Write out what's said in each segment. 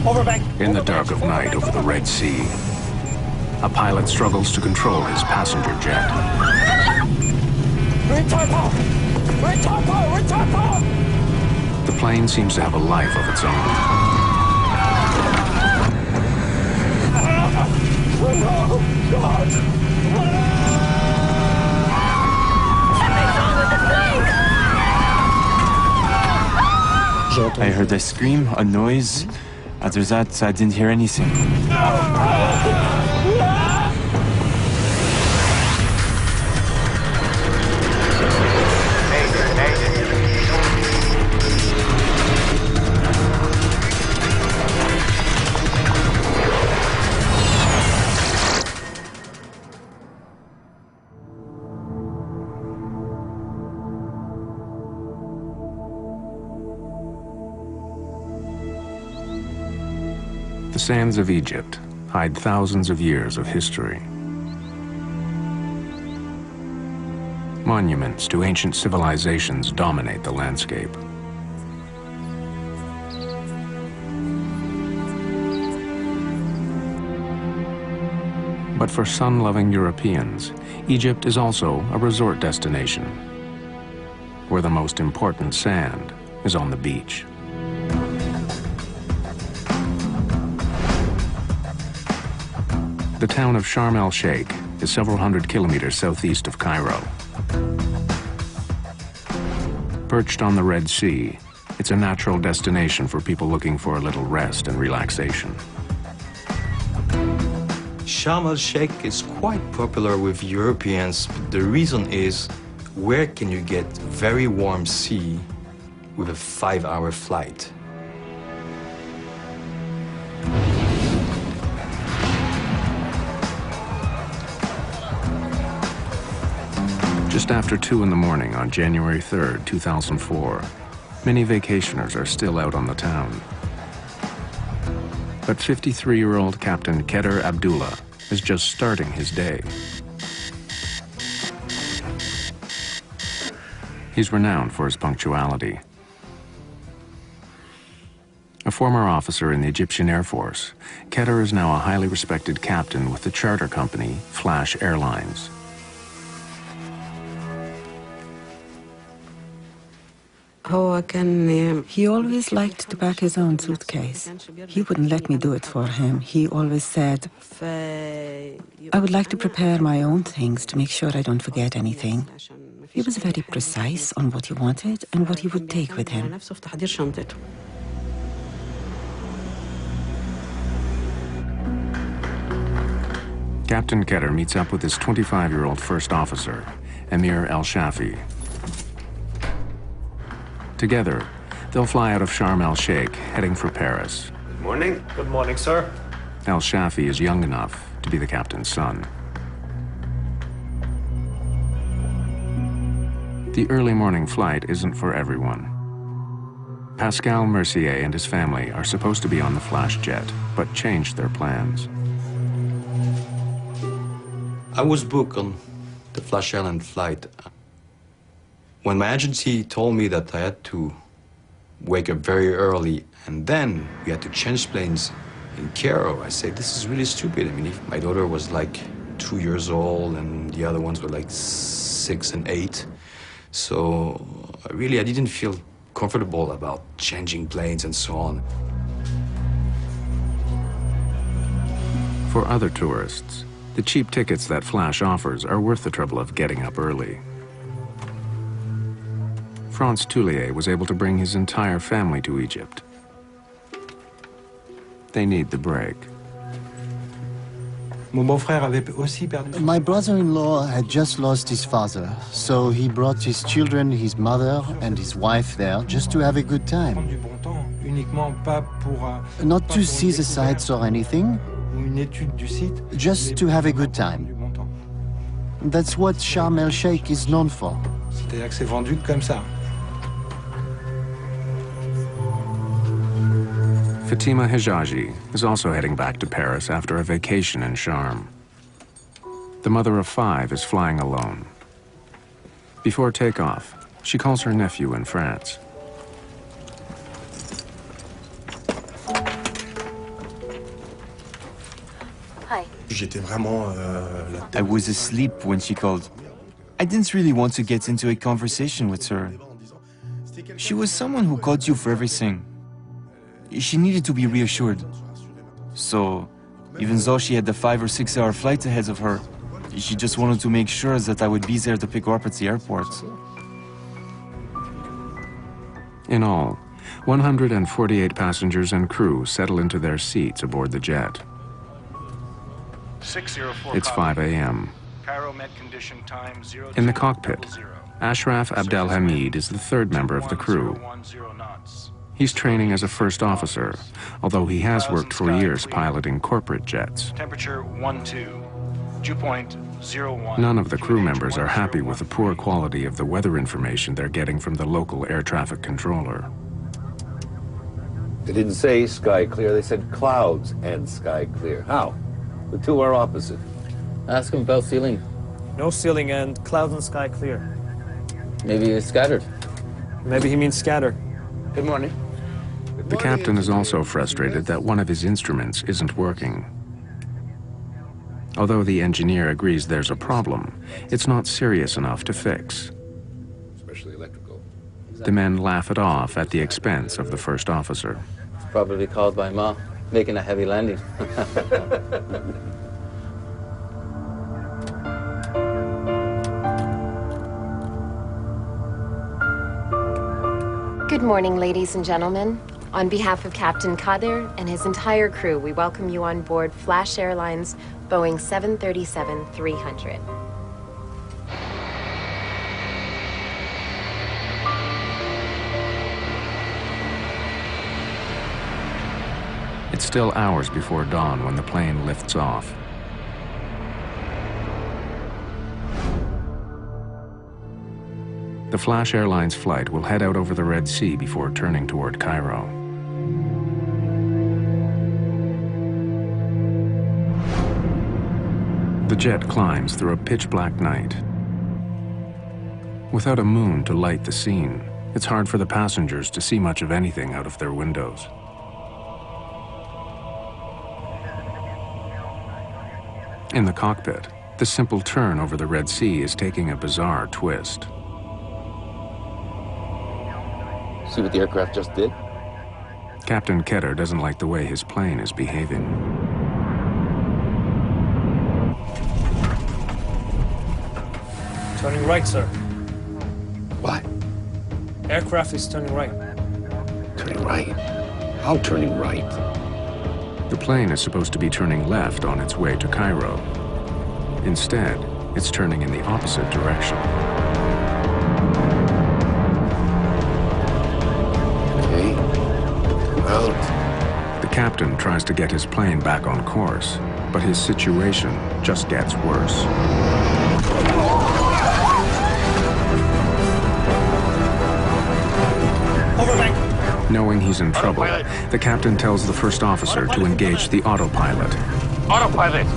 In the dark of night over the Red Sea, a pilot struggles to control his passenger jet. The plane seems to have a life of its own. I heard a scream, a noise. After that, I didn't hear anything. The sands of Egypt hide thousands of years of history. Monuments to ancient civilizations dominate the landscape. But for sun-loving Europeans, Egypt is also a resort destination, where the most important sand is on the beach. The town of Sharm el-Sheikh is several hundred kilometers southeast of Cairo. Perched on the Red Sea, it's a natural destination for people looking for a little rest and relaxation. Sharm el-Sheikh is quite popular with Europeans, but the reason is, where can you get very warm sea with a 5-hour flight? Just after 2 in the morning on January 3rd, 2004, many vacationers are still out on the town. But 53-year-old Captain Kedr Abdullah is just starting his day. He's renowned for his punctuality. A former officer in the Egyptian Air Force, Kedr is now a highly respected captain with the charter company Flash Airlines. He always liked to pack his own suitcase. He wouldn't let me do it for him. He always said, I would like to prepare my own things to make sure I don't forget anything. He was very precise on what he wanted and what he would take with him. Captain Kedr meets up with his 25-year-old first officer, Emir El-Shafi. Together, they'll fly out of Sharm el-Sheikh, heading for Paris. Good morning. Good morning, sir. El-Shafi is young enough to be the captain's son. The early morning flight isn't for everyone. Pascal Mercier and his family are supposed to be on the Flash jet, but changed their plans. I was booked on the Flash Island flight. When my agency told me that I had to wake up very early and then we had to change planes in Cairo, I said, this is really stupid. I mean, if my daughter was like 2 years old and the other ones were like 6 and 8. So really, I didn't feel comfortable about changing planes and so on. For other tourists, the cheap tickets that Flash offers are worth the trouble of getting up early. Franz Toulier was able to bring his entire family to Egypt. They need the break. My brother-in-law had just lost his father, so he brought his children, his mother, and his wife there just to have a good time. Not to see the sights or anything, just to have a good time. That's what Sharm el-Sheikh is known for. Fatima Hijazi is also heading back to Paris after a vacation in Sharm. The mother of 5 is flying alone. Before takeoff, she calls her nephew in France. Hi. I was asleep when she called. I didn't really want to get into a conversation with her. She was someone who called you for everything. She needed to be reassured. So, even though she had the 5 or 6 hour flight ahead of her, she just wanted to make sure that I would be there to pick her up at the airport. In all, 148 passengers and crew settle into their seats aboard the jet. 604 It's 5 a.m. Cairo Met condition time 0. In the cockpit, Ashraf Abdelhamid is the third member of the crew. He's training as a first officer, although he has worked for years piloting corporate jets. Temperature 12. Dew point 01. None of the crew members are happy with the poor quality of the weather information they're getting from the local air traffic controller. They didn't say sky clear, they said clouds and sky clear. How? The two are opposite. Ask him about ceiling. No ceiling and clouds and sky clear. Maybe it's scattered. Maybe he means scatter. Good morning. The captain is also frustrated that one of his instruments isn't working. Although the engineer agrees there's a problem, it's not serious enough to fix. Especially electrical. The men laugh it off at the expense of the first officer. It's probably called by Ma, making a heavy landing. Good morning, ladies and gentlemen. On behalf of Captain Kader and his entire crew, we welcome you on board Flash Airlines Boeing 737-300. It's still hours before dawn when the plane lifts off. The Flash Airlines flight will head out over the Red Sea before turning toward Cairo. The jet climbs through a pitch-black night. Without a moon to light the scene, it's hard for the passengers to see much of anything out of their windows. In the cockpit, the simple turn over the Red Sea is taking a bizarre twist. See what the aircraft just did? Captain Ketter doesn't like the way his plane is behaving. Turning right, sir. What? Aircraft is turning right. Turning right? How turning right? The plane is supposed to be turning left on its way to Cairo. Instead, it's turning in the opposite direction. Okay. Well, The captain tries to get his plane back on course, but his situation just gets worse. Knowing he's in trouble, the captain tells the first officer to engage the autopilot. Autopilot!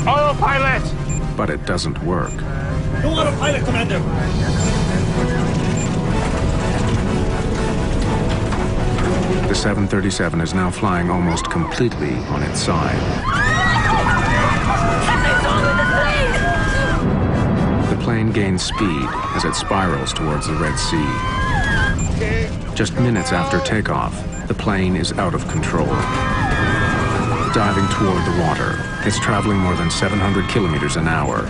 Autopilot! But it doesn't work. No autopilot, Commander! The 737 is now flying almost completely on its side. The plane gains speed as it spirals towards the Red Sea. Just minutes after takeoff, the plane is out of control. Diving toward the water, it's traveling more than 700 kilometers an hour.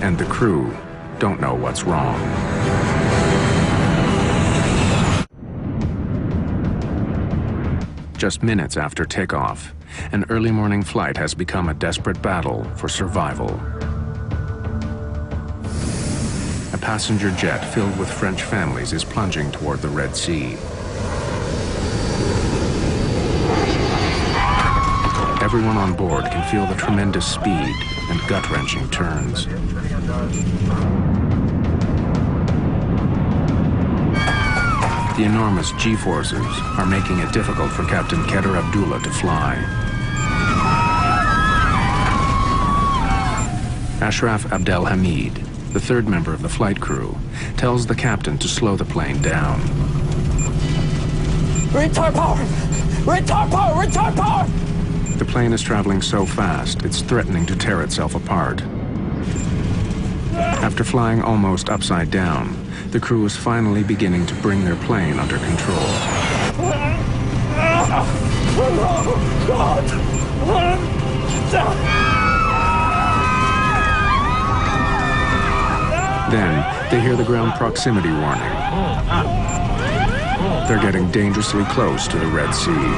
And the crew don't know what's wrong. Just minutes after takeoff, an early morning flight has become a desperate battle for survival. A passenger jet filled with French families is plunging toward the Red Sea. Everyone on board can feel the tremendous speed and gut-wrenching turns. The enormous G-forces are making it difficult for Captain Keter Abdullah to fly. Ashraf Abdelhamid, the third member of the flight crew, tells the captain to slow the plane down. Retard power! Retard power! Retard power! The plane is traveling so fast, it's threatening to tear itself apart. After flying almost upside down, the crew is finally beginning to bring their plane under control. Then, they hear the ground proximity warning. They're getting dangerously close to the Red Sea.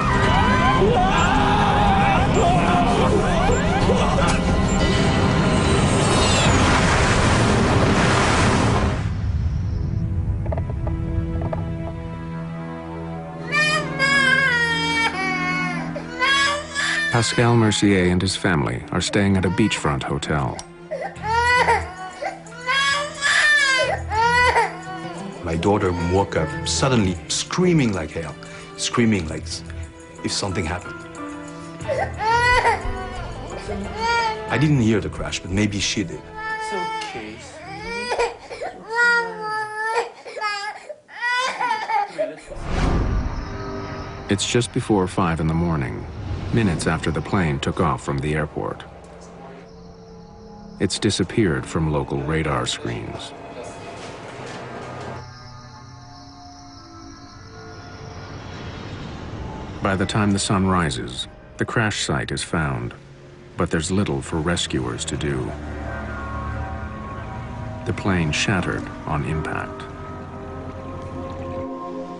Pascal Mercier and his family are staying at a beachfront hotel. My daughter woke up suddenly screaming like hell, screaming like if something happened. I didn't hear the crash, but maybe she did. It's okay. It's just before 5 in the morning, minutes after the plane took off from the airport. It's disappeared from local radar screens. By the time the sun rises, the crash site is found, but there's little for rescuers to do. The plane shattered on impact.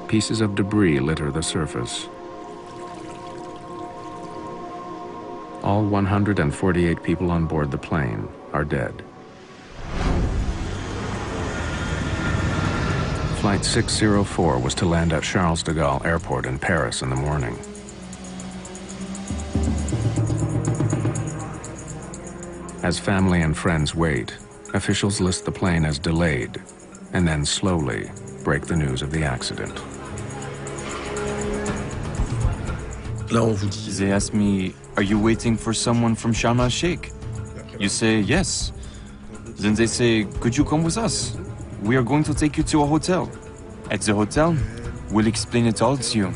Pieces of debris litter the surface. All 148 people on board the plane are dead. Flight 604 was to land at Charles de Gaulle Airport in Paris in the morning. As family and friends wait, officials list the plane as delayed, and then slowly break the news of the accident. They ask me, are you waiting for someone from Sharm el-Sheikh? You say, yes. Then they say, could you come with us? We are going to take you to a hotel. At the hotel, we'll explain it all to you.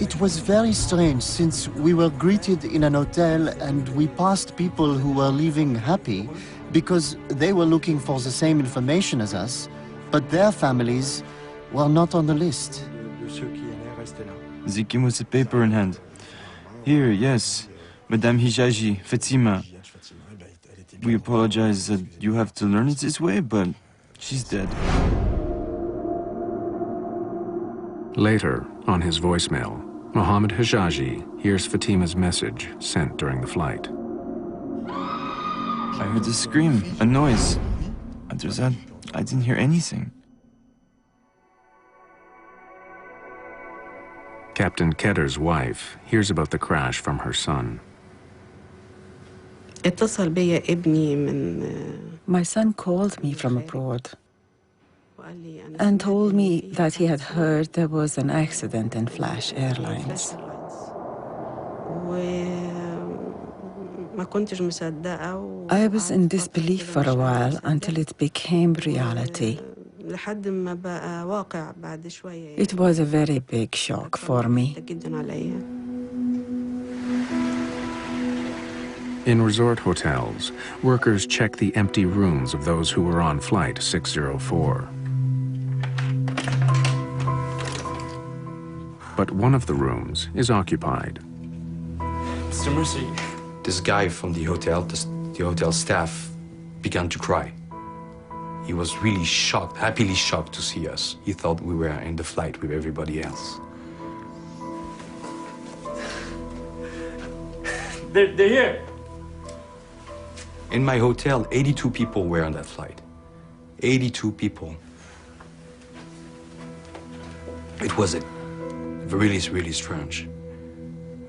It was very strange since we were greeted in an hotel and we passed people who were leaving happy because they were looking for the same information as us, but their families were not on the list. They came with a paper in hand. Here, yes, Madame Hijaji, Fatima. We apologize that you have to learn it this way, but she's dead. Later, on his voicemail, Mohammed Hijaji hears Fatima's message sent during the flight. I heard a scream, a noise. After that, I didn't hear anything. Captain Kedder's wife hears about the crash from her son. My son called me from abroad and told me that he had heard there was an accident in Flash Airlines. I was in disbelief for a while until it became reality. It was a very big shock for me. In resort hotels, workers check the empty rooms of those who were on Flight 604. But one of the rooms is occupied. Mr. Mercy. This guy from the hotel, the hotel staff, began to cry. He was really shocked, happily shocked to see us. He thought we were in the flight with everybody else. They're here. In my hotel, 82 people were on that flight. 82 people. It was really, really strange.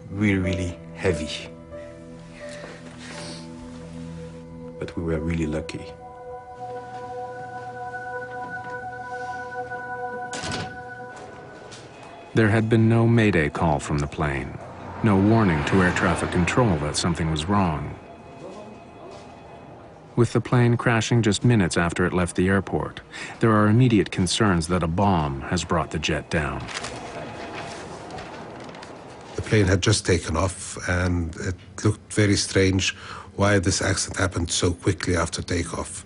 Really, really heavy. But we were really lucky. There had been no mayday call from the plane, no warning to air traffic control that something was wrong. With the plane crashing just minutes after it left the airport, there are immediate concerns that a bomb has brought the jet down. plane had just taken off, and it looked very strange why this accident happened so quickly after takeoff.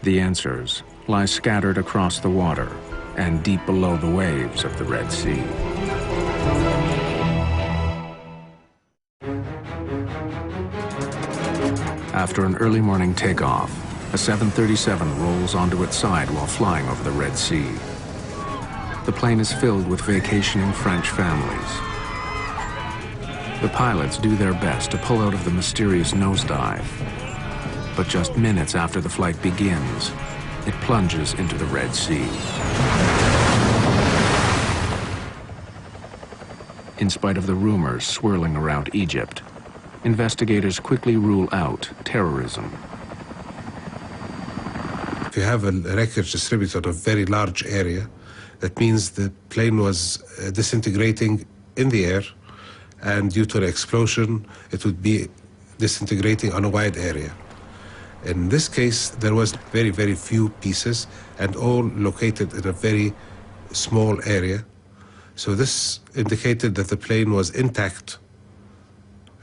The answers lie scattered across the water and deep below the waves of the Red Sea. After an early morning takeoff, a 737 rolls onto its side while flying over the Red Sea. The plane is filled with vacationing French families. The pilots do their best to pull out of the mysterious nosedive, but just minutes after the flight begins, it plunges into the Red Sea. In spite of the rumors swirling around Egypt, investigators quickly rule out terrorism. If you have a wreckage distributed on a very large area, that means the plane was disintegrating in the air, and due to an explosion, it would be disintegrating on a wide area. In this case, there was very, very few pieces, and all located in a very small area. So this indicated that the plane was intact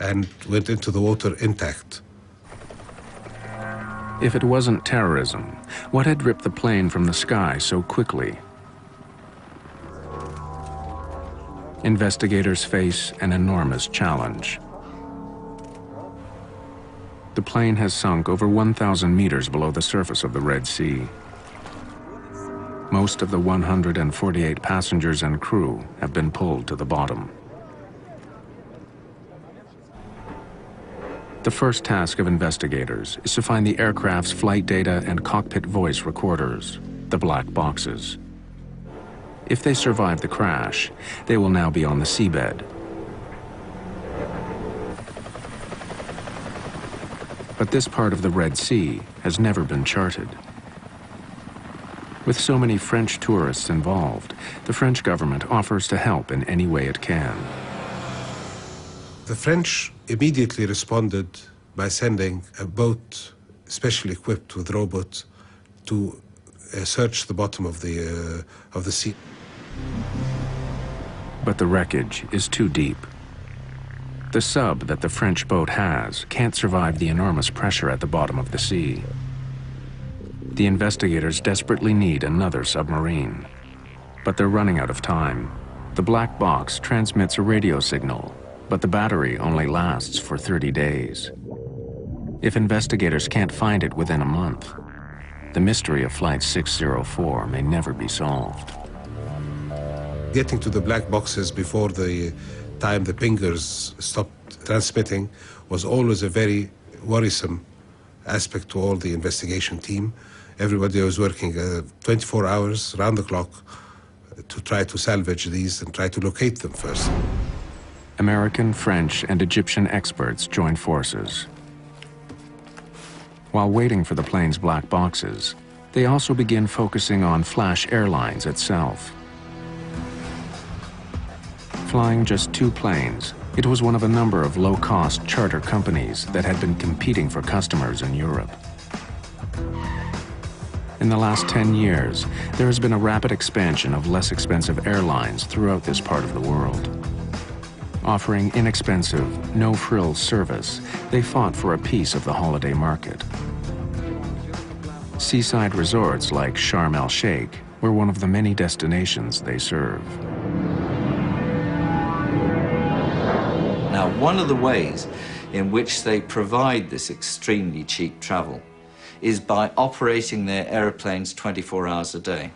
and went into the water intact. If it wasn't terrorism, what had ripped the plane from the sky so quickly? Investigators face an enormous challenge. The plane has sunk over 1,000 meters below the surface of the Red Sea. Most of the 148 passengers and crew have been pulled to the bottom. The first task of investigators is to find the aircraft's flight data and cockpit voice recorders, the black boxes. If they survive the crash, they will now be on the seabed. But this part of the Red Sea has never been charted. With so many French tourists involved, the French government offers to help in any way it can. The French immediately responded by sending a boat specially equipped with robots to search the bottom of the sea. But the wreckage is too deep. The sub that the French boat has can't survive the enormous pressure at the bottom of the sea. The investigators desperately need another submarine. But they're running out of time. The black box transmits a radio signal, but the battery only lasts for 30 days. If investigators can't find it within a month, the mystery of Flight 604 may never be solved. Getting to the black boxes before the time the pingers stopped transmitting was always a very worrisome aspect to all the investigation team. Everybody was working 24 hours, round the clock, to try to salvage these and try to locate them first. American, French, and Egyptian experts joined forces. While waiting for the plane's black boxes, they also begin focusing on Flash Airlines itself. Flying just 2 planes, it was one of a number of low-cost charter companies that had been competing for customers in Europe. In the last 10 years, there has been a rapid expansion of less expensive airlines throughout this part of the world. Offering inexpensive, no-frills service, they fought for a piece of the holiday market. Seaside resorts like Sharm el-Sheikh were one of the many destinations they serve. Now, one of the ways in which they provide this extremely cheap travel is by operating their airplanes 24 hours a day.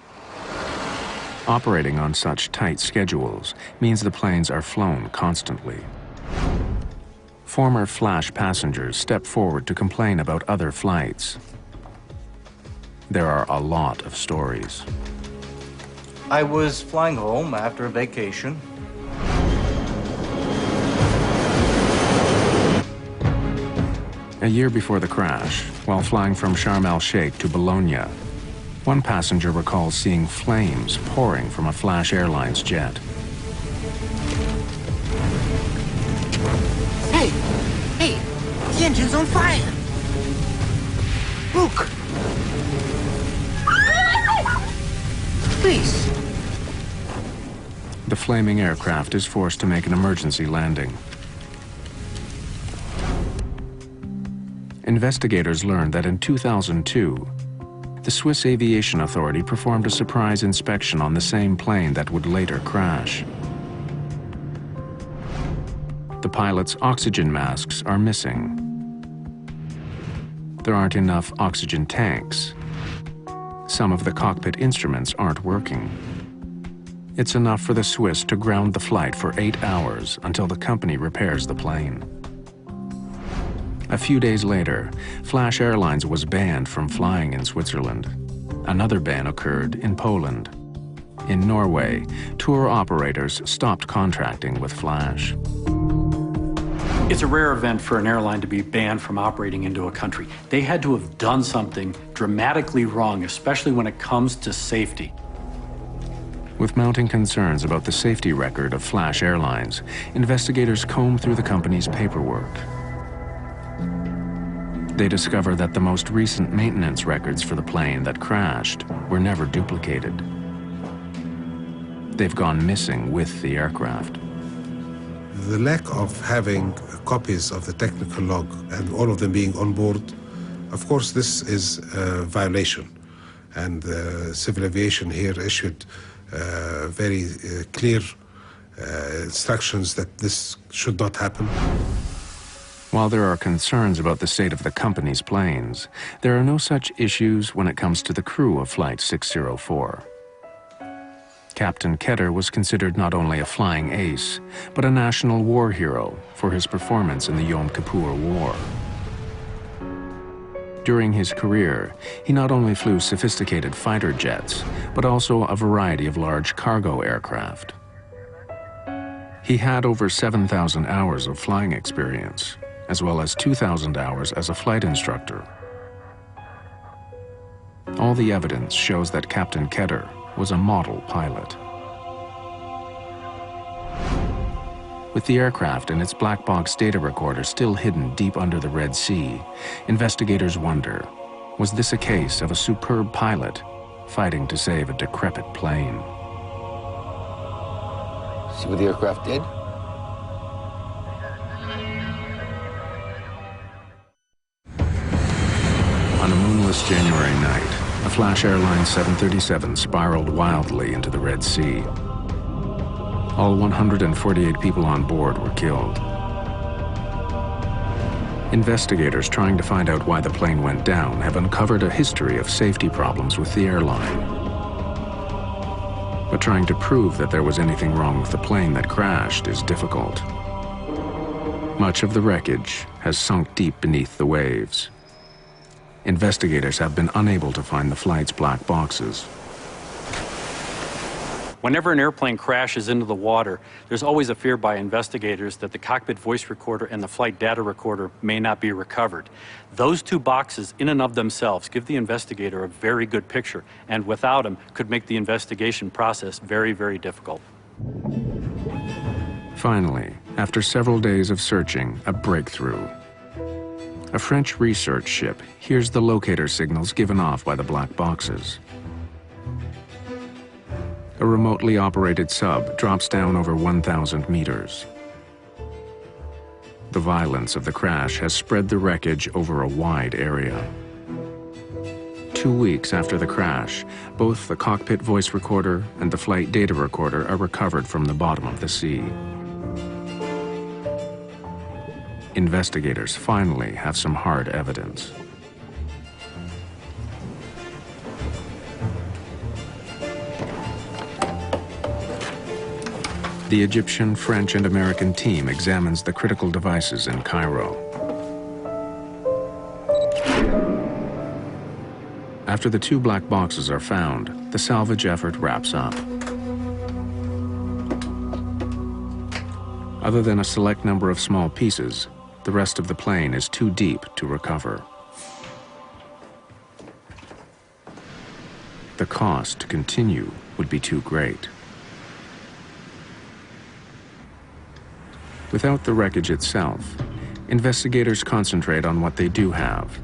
Operating on such tight schedules means the planes are flown constantly. Former Flash passengers step forward to complain about other flights. There are a lot of stories. I was flying home after a vacation. A year before the crash, while flying from Sharm el-Sheikh to Bologna, one passenger recalls seeing flames pouring from a Flash Airlines jet. Hey! Hey! The engine's on fire! Look! Please! The flaming aircraft is forced to make an emergency landing. Investigators learned that in 2002, the Swiss Aviation Authority performed a surprise inspection on the same plane that would later crash. The pilot's oxygen masks are missing. There aren't enough oxygen tanks. Some of the cockpit instruments aren't working. It's enough for the Swiss to ground the flight for 8 hours until the company repairs the plane. A few days later, Flash Airlines was banned from flying in Switzerland. Another ban occurred in Poland. In Norway, tour operators stopped contracting with Flash. It's a rare event for an airline to be banned from operating into a country. They had to have done something dramatically wrong, especially when it comes to safety. With mounting concerns about the safety record of Flash Airlines, investigators combed through the company's paperwork. They discover that the most recent maintenance records for the plane that crashed were never duplicated. They've gone missing with the aircraft. The lack of having copies of the technical log and all of them being on board, of course, this is a violation. And civil aviation here issued very clear instructions that this should not happen. While there are concerns about the state of the company's planes, there are no such issues when it comes to the crew of Flight 604. Captain Ketter was considered not only a flying ace, but a national war hero for his performance in the Yom Kippur War. During his career, he not only flew sophisticated fighter jets, but also a variety of large cargo aircraft. He had over 7,000 hours of flying experience, as well as 2,000 hours as a flight instructor. All the evidence shows that Captain Ketter was a model pilot. With the aircraft and its black box data recorder still hidden deep under the Red Sea, investigators wonder, was this a case of a superb pilot fighting to save a decrepit plane? See what the aircraft did? On a moonless January night, a Flash Airlines 737 spiraled wildly into the Red Sea. All 148 people on board were killed. Investigators trying to find out why the plane went down have uncovered a history of safety problems with the airline. But trying to prove that there was anything wrong with the plane that crashed is difficult. Much of the wreckage has sunk deep beneath the waves. Investigators have been unable to find the flight's black boxes. Whenever an airplane crashes into the water, there's always a fear by investigators that the cockpit voice recorder and the flight data recorder may not be recovered. Those two boxes in and of themselves give the investigator a very good picture, and without them could make the investigation process very, very difficult. Finally, after several days of searching, a breakthrough. A French research ship hears the locator signals given off by the black boxes. A remotely operated sub drops down over 1,000 meters. The violence of the crash has spread the wreckage over a wide area. 2 weeks after the crash, both the cockpit voice recorder and the flight data recorder are recovered from the bottom of the sea. Investigators finally have some hard evidence. The Egyptian, French, and American team examines the critical devices in Cairo. After the 2 black boxes are found, the salvage effort wraps up. Other than a select number of small pieces, the rest of the plane is too deep to recover. The cost to continue would be too great. Without the wreckage itself, investigators concentrate on what they do have.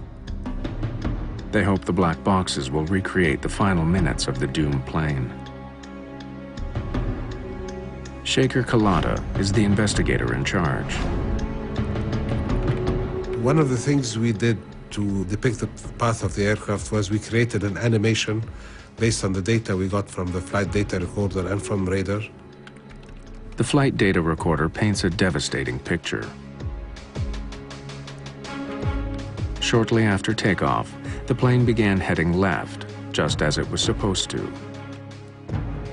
They hope the black boxes will recreate the final minutes of the doomed plane. Shaker Kalata is the investigator in charge. One of the things we did to depict the path of the aircraft was we created an animation based on the data we got from the flight data recorder and from radar. The flight data recorder paints a devastating picture. Shortly after takeoff, the plane began heading left, just as it was supposed to.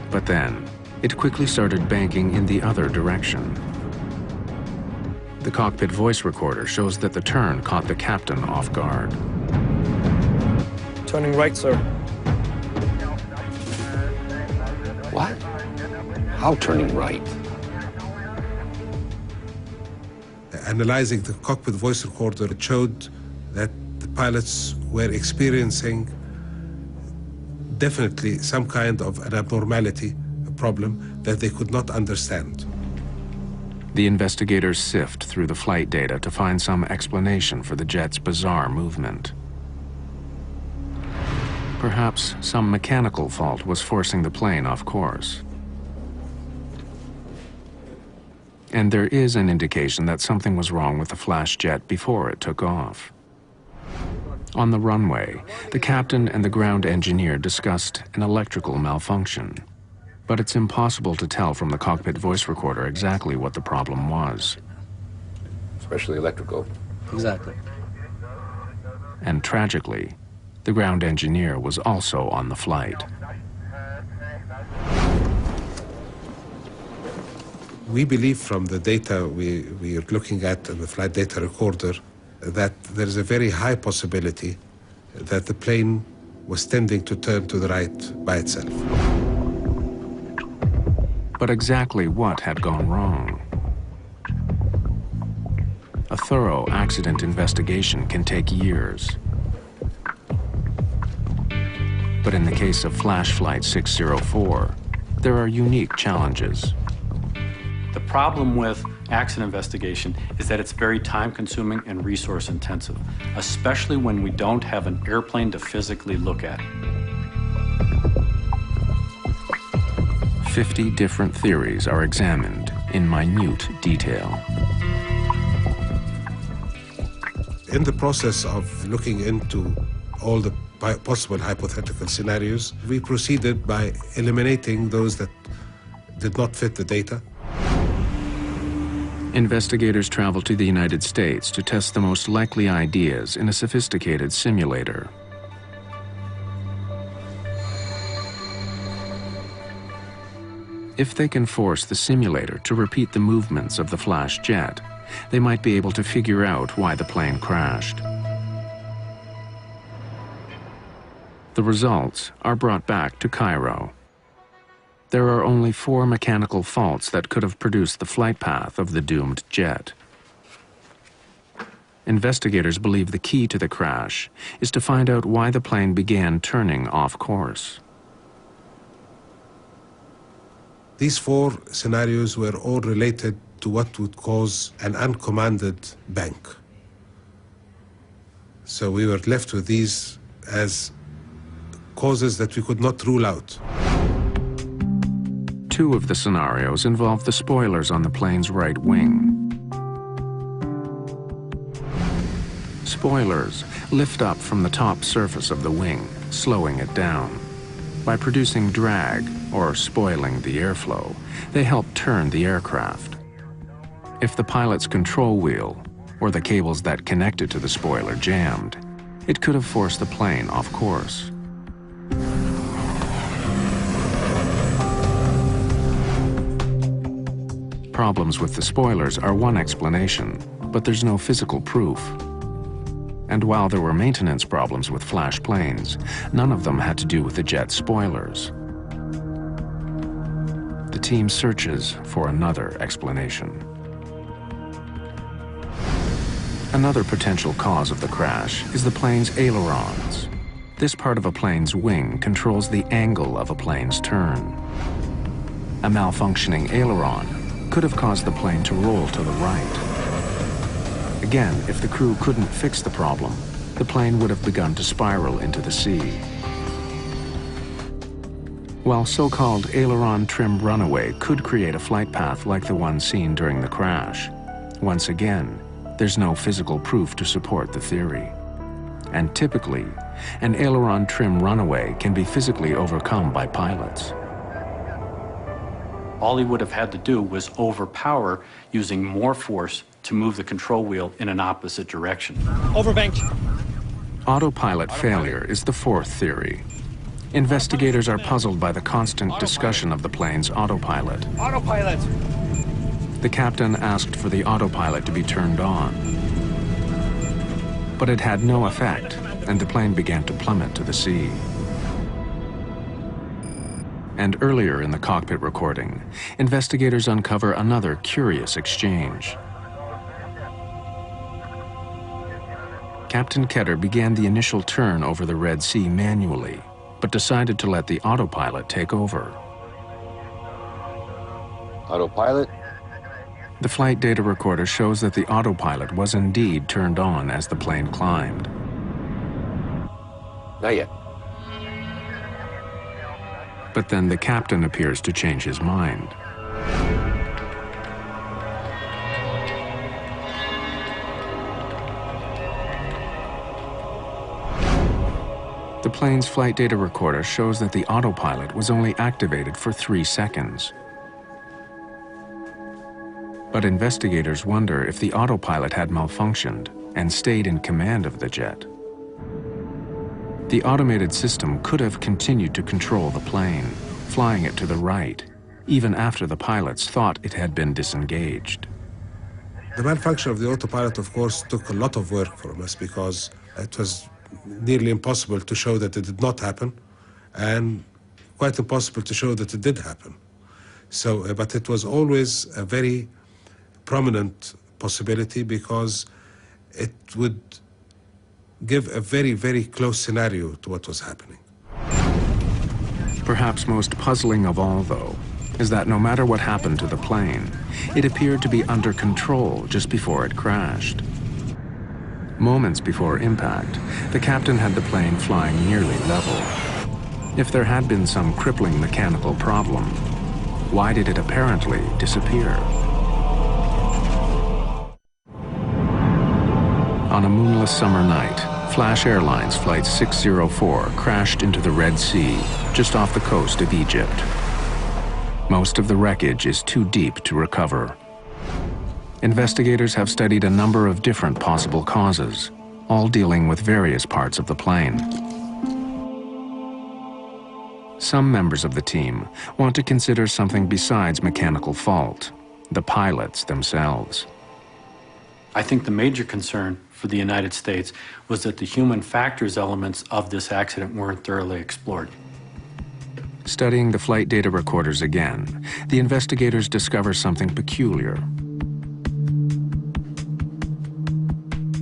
But then, it quickly started banking in the other direction. The cockpit voice recorder shows that the turn caught the captain off guard. Turning right, sir. What? How turning right? Analyzing the cockpit voice recorder, it showed that the pilots were experiencing definitely some kind of an abnormality, a problem that they could not understand. The investigators sift through the flight data to find some explanation for the jet's bizarre movement. Perhaps some mechanical fault was forcing the plane off course. And there is an indication that something was wrong with the flash jet before it took off. On the runway, the captain and the ground engineer discussed an electrical malfunction. But it's impossible to tell from the cockpit voice recorder exactly what the problem was. Especially electrical. Exactly. And tragically, the ground engineer was also on the flight. We believe from the data we are looking at in the flight data recorder that there is a very high possibility that the plane was tending to turn to the right by itself. But exactly what had gone wrong? A thorough accident investigation can take years. But in the case of Flash Flight 604, there are unique challenges. The problem with accident investigation is that it's very time-consuming and resource-intensive, especially when we don't have an airplane to physically look at. 50 different theories are examined in minute detail. In the process of looking into all the possible hypothetical scenarios, we proceeded by eliminating those that did not fit the data. Investigators travel to the United States to test the most likely ideas in a sophisticated simulator. If they can force the simulator to repeat the movements of the flash jet, they might be able to figure out why the plane crashed. The results are brought back to Cairo. There are only 4 mechanical faults that could have produced the flight path of the doomed jet. Investigators believe the key to the crash is to find out why the plane began turning off course. These 4 scenarios were all related to what would cause an uncommanded bank. So we were left with these as causes that we could not rule out. 2 of the scenarios involve the spoilers on the plane's right wing. Spoilers lift up from the top surface of the wing, slowing it down. By producing drag, or spoiling the airflow, they help turn the aircraft. If the pilot's control wheel, or the cables that connect it to the spoiler jammed, it could have forced the plane off course. Problems with the spoilers are one explanation, but there's no physical proof. And while there were maintenance problems with flash planes, none of them had to do with the jet spoilers. The team searches for another explanation. Another potential cause of the crash is the plane's ailerons. This part of a plane's wing controls the angle of a plane's turn. A malfunctioning aileron could have caused the plane to roll to the right. Again, if the crew couldn't fix the problem, the plane would have begun to spiral into the sea. While so-called aileron-trimmed runaway could create a flight path like the one seen during the crash, once again, there's no physical proof to support the theory. And typically, an aileron-trimmed runaway can be physically overcome by pilots. All he would have had to do was overpower using more force to move the control wheel in an opposite direction. Overbank. Autopilot failure is the fourth theory. Investigators are puzzled by the constant discussion of the plane's autopilot. Autopilot. The captain asked for the autopilot to be turned on. But it had no effect, and the plane began to plummet to the sea. And earlier in the cockpit recording, investigators uncover another curious exchange. Captain Ketter began the initial turn over the Red Sea manually, but decided to let the autopilot take over. Autopilot? The flight data recorder shows that the autopilot was indeed turned on as the plane climbed. Not yet. But then the captain appears to change his mind. The plane's flight data recorder shows that the autopilot was only activated for 3 seconds. But investigators wonder if the autopilot had malfunctioned and stayed in command of the jet. The automated system could have continued to control the plane, flying it to the right, even after the pilots thought it had been disengaged. The malfunction of the autopilot, of course, took a lot of work from us because it was nearly impossible to show that it did not happen, and quite impossible to show that it did happen. So, but it was always a very prominent possibility because it would give a very, very close scenario to what was happening. Perhaps most puzzling of all, though, is that no matter what happened to the plane, it appeared to be under control just before it crashed. Moments before impact, the captain had the plane flying nearly level. If there had been some crippling mechanical problem, why did it apparently disappear? On a moonless summer night, Flash Airlines Flight 604 crashed into the Red Sea, just off the coast of Egypt. Most of the wreckage is too deep to recover. Investigators have studied a number of different possible causes, all dealing with various parts of the plane. Some members of the team want to consider something besides mechanical fault, the pilots themselves. I think the major concern for the United States was that the human factors elements of this accident weren't thoroughly explored. Studying the flight data recorders again, the investigators discover something peculiar.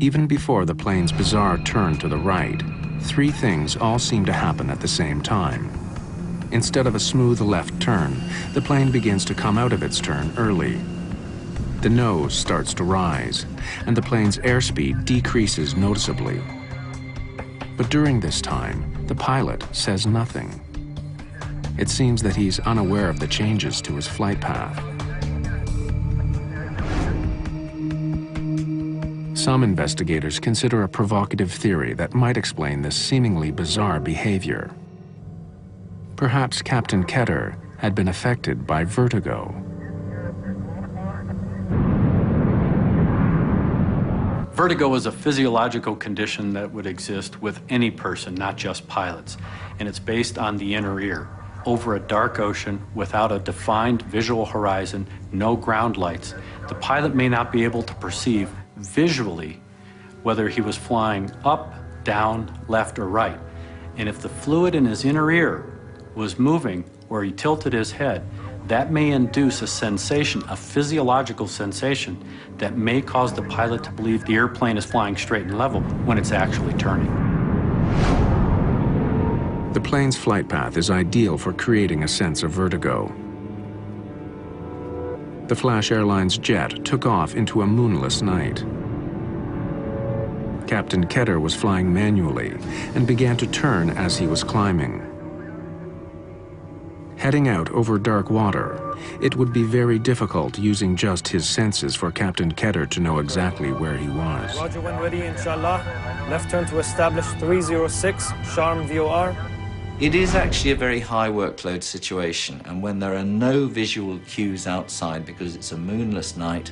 Even before the plane's bizarre turn to the right, 3 things all seem to happen at the same time. Instead of a smooth left turn, the plane begins to come out of its turn early. The nose starts to rise, and the plane's airspeed decreases noticeably. But during this time, the pilot says nothing. It seems that he's unaware of the changes to his flight path. Some investigators consider a provocative theory that might explain this seemingly bizarre behavior. Perhaps Captain Ketter had been affected by vertigo. Vertigo is a physiological condition that would exist with any person, not just pilots, and it's based on the inner ear. Over a dark ocean, without a defined visual horizon, no ground lights, the pilot may not be able to perceive visually whether he was flying up, down, left, or right. And if the fluid in his inner ear was moving where he tilted his head, that may induce a sensation, a physiological sensation, that may cause the pilot to believe the airplane is flying straight and level when it's actually turning. The plane's flight path is ideal for creating a sense of vertigo. The Flash Airlines jet took off into a moonless night. Captain Ketter was flying manually and began to turn as he was climbing. Heading out over dark water, it would be very difficult using just his senses for Captain Kedder to know exactly where he was. Roger, when ready, inshallah. Left turn to establish 306, Sharm VOR. It is actually a very high workload situation, and when there are no visual cues outside because it's a moonless night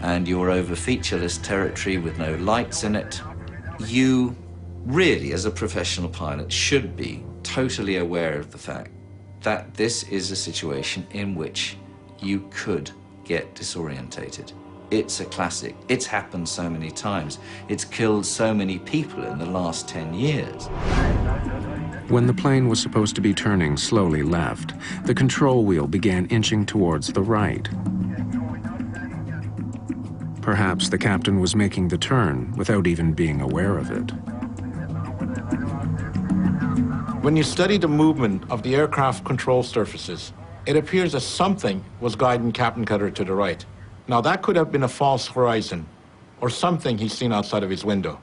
and you're over featureless territory with no lights in it, you really, as a professional pilot, should be totally aware of the fact that this is a situation in which you could get disorientated. It's a classic. It's happened so many times. It's killed so many people in the last 10 years. When the plane was supposed to be turning slowly left, the control wheel began inching towards the right. Perhaps the captain was making the turn without even being aware of it. When you study the movement of the aircraft control surfaces, it appears that something was guiding Captain Cutter to the right. Now that could have been a false horizon or something he's seen outside of his window.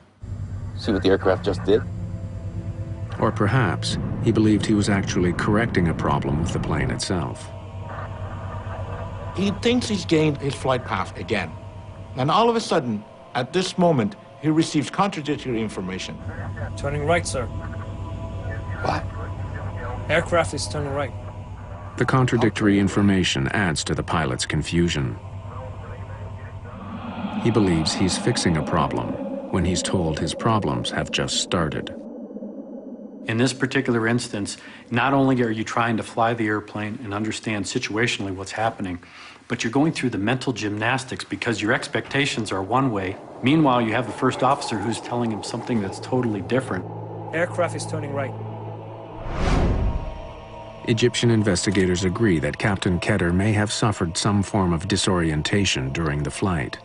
See what the aircraft just did? Or perhaps he believed he was actually correcting a problem with the plane itself. He thinks he's gained his flight path again. And all of a sudden, at this moment, he receives contradictory information. Turning right, sir. What? Aircraft is turning right. The contradictory information adds to the pilot's confusion. He believes he's fixing a problem when he's told his problems have just started. In this particular instance, not only are you trying to fly the airplane and understand situationally what's happening, but you're going through the mental gymnastics because your expectations are one way. Meanwhile, you have the first officer who's telling him something that's totally different. Aircraft is turning right. Egyptian investigators agree that Captain Kedder may have suffered some form of disorientation during the flight.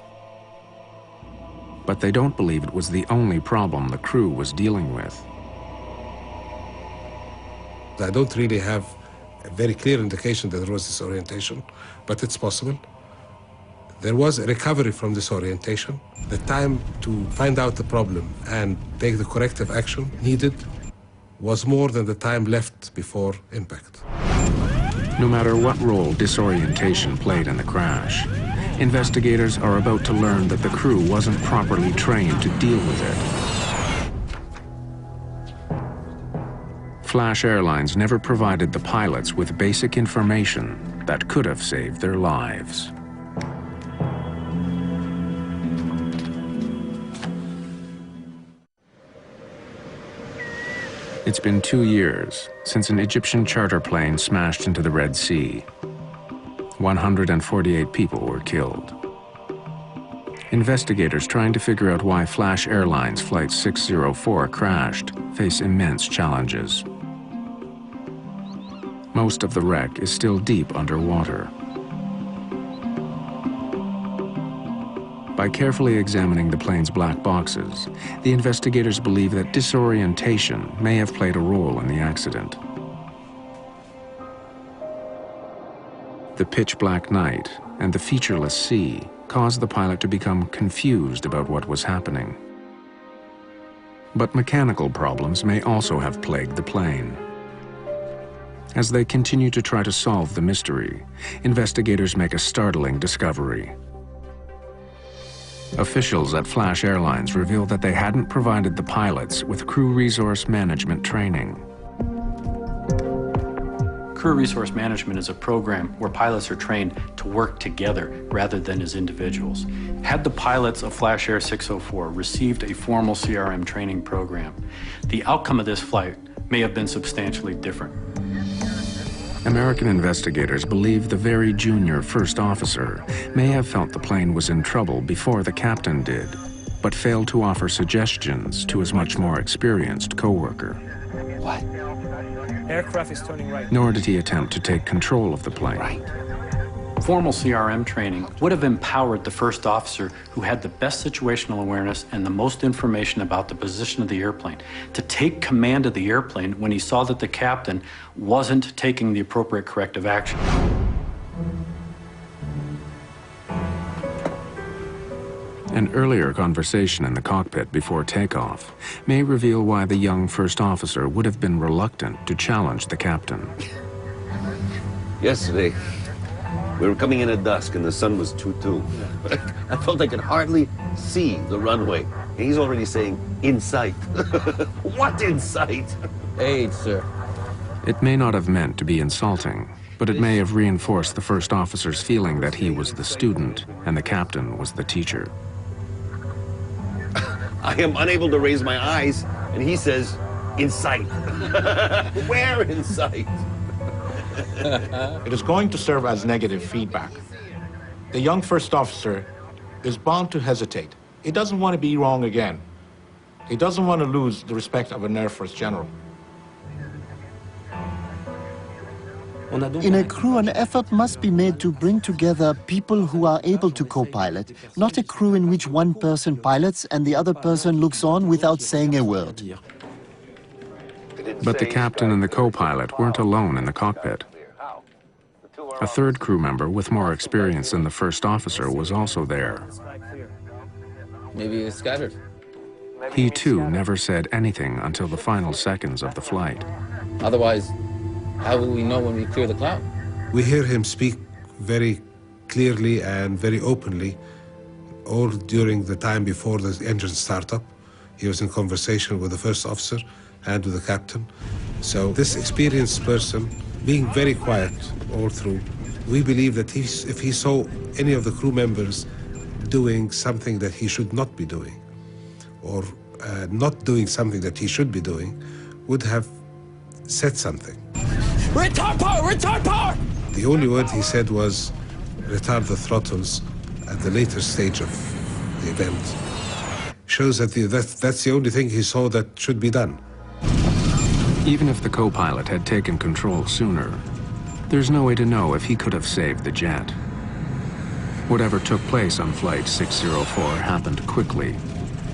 But they don't believe it was the only problem the crew was dealing with. I don't really have a very clear indication that there was disorientation, but it's possible. There was a recovery from disorientation. The time to find out the problem and take the corrective action needed was more than the time left before impact. No matter what role disorientation played in the crash, investigators are about to learn that the crew wasn't properly trained to deal with it. Flash Airlines never provided the pilots with basic information that could have saved their lives. It's been 2 years since an Egyptian charter plane smashed into the Red Sea. 148 people were killed. Investigators trying to figure out why Flash Airlines Flight 604 crashed face immense challenges. Most of the wreck is still deep underwater. By carefully examining the plane's black boxes, the investigators believe that disorientation may have played a role in the accident. The pitch-black night and the featureless sea caused the pilot to become confused about what was happening. But mechanical problems may also have plagued the plane. As they continue to try to solve the mystery, investigators make a startling discovery. Officials at Flash Airlines reveal that they hadn't provided the pilots with crew resource management training. Crew resource management is a program where pilots are trained to work together rather than as individuals. Had the pilots of Flash Air 604 received a formal CRM training program, the outcome of this flight may have been substantially different. American investigators believe the very junior first officer may have felt the plane was in trouble before the captain did, but failed to offer suggestions to his much more experienced coworker. What? Aircraft is turning right. Nor did he attempt to take control of the plane. Right. Formal CRM training would have empowered the first officer who had the best situational awareness and the most information about the position of the airplane to take command of the airplane when he saw that the captain wasn't taking the appropriate corrective action. An earlier conversation in the cockpit before takeoff may reveal why the young first officer would have been reluctant to challenge the captain. Yesterday, we were coming in at dusk and the sun was 2-2. I felt I could hardly see the runway. And he's already saying, in sight. What in sight? Age, sir. It may not have meant to be insulting, but it may have reinforced the first officer's feeling that he was the student and the captain was the teacher. I am unable to raise my eyes, and he says, in sight. Where in sight? It is going to serve as negative feedback. The young first officer is bound to hesitate. He doesn't want to be wrong again. He doesn't want to lose the respect of an Air Force general. In a crew, an effort must be made to bring together people who are able to co-pilot, not a crew in which one person pilots and the other person looks on without saying a word. But the captain and the co-pilot weren't alone in the cockpit. A third crew member with more experience than the first officer was also there. Maybe it's scattered. He too never said anything until the final seconds of the flight. Otherwise, how will we know when we clear the cloud? We hear him speak very clearly and very openly all during the time before the engine startup. He was in conversation with the first officer and with the captain. So this experienced person, being very quiet all through, we believe that if he saw any of the crew members doing something that he should not be doing, or not doing something that he should be doing, would have said something. Retard power! Retard power! The only word he said was, retard the throttles at the later stage of the event. Shows that that's the only thing he saw that should be done. Even if the co-pilot had taken control sooner, there's no way to know if he could have saved the jet. Whatever took place on Flight 604 happened quickly,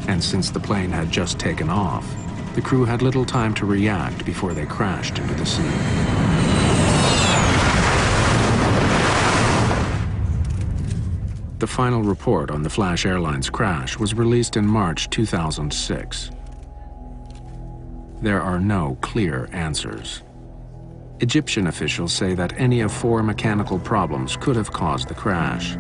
and since the plane had just taken off, the crew had little time to react before they crashed into the sea. The final report on the Flash Airlines crash was released in March 2006. There are no clear answers. Egyptian officials say that any of 4 mechanical problems could have caused the crash.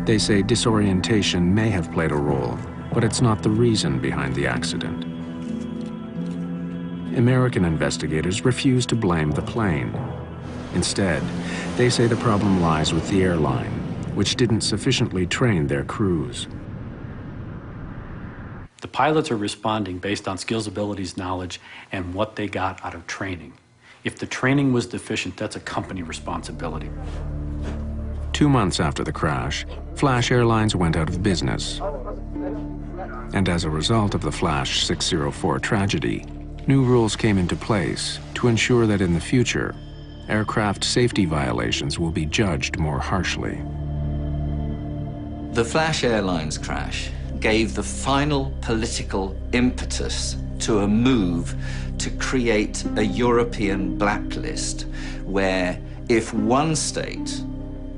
They say disorientation may have played a role, but it's not the reason behind the accident. American investigators refuse to blame the plane. Instead, they say the problem lies with the airline, which didn't sufficiently train their crews. The pilots are responding based on skills, abilities, knowledge, and what they got out of training. If the training was deficient, that's a company responsibility. 2 months after the crash, Flash Airlines went out of business. And as a result of the Flash 604 tragedy, new rules came into place to ensure that in the future, aircraft safety violations will be judged more harshly. The Flash Airlines crash gave the final political impetus to a move to create a European blacklist where if one state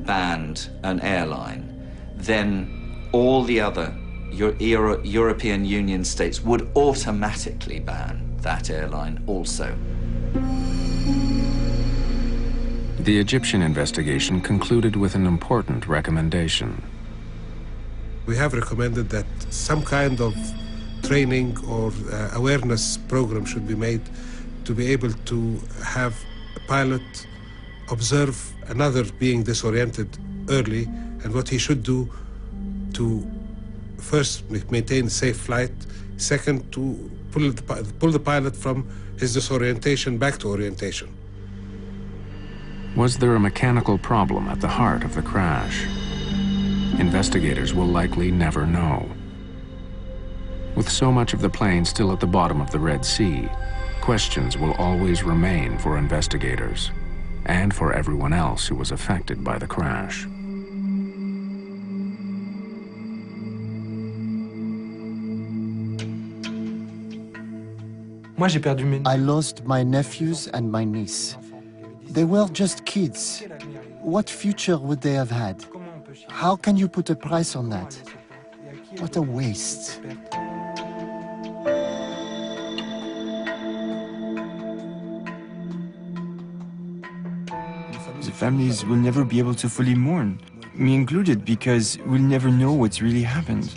banned an airline, then all the other European Union states would automatically ban that airline also. The Egyptian investigation concluded with an important recommendation. We have recommended that some kind of training or awareness program should be made to be able to have a pilot observe another being disoriented early and what he should do to first maintain safe flight, second to pull the pilot from his disorientation back to orientation. Was there a mechanical problem at the heart of the crash? Investigators will likely never know. With so much of the plane still at the bottom of the Red Sea, questions will always remain for investigators and for everyone else who was affected by the crash. I lost my nephews and my niece. They were just kids. What future would they have had? How can you put a price on that? What a waste. The families will never be able to fully mourn, me included, because we'll never know what's really happened.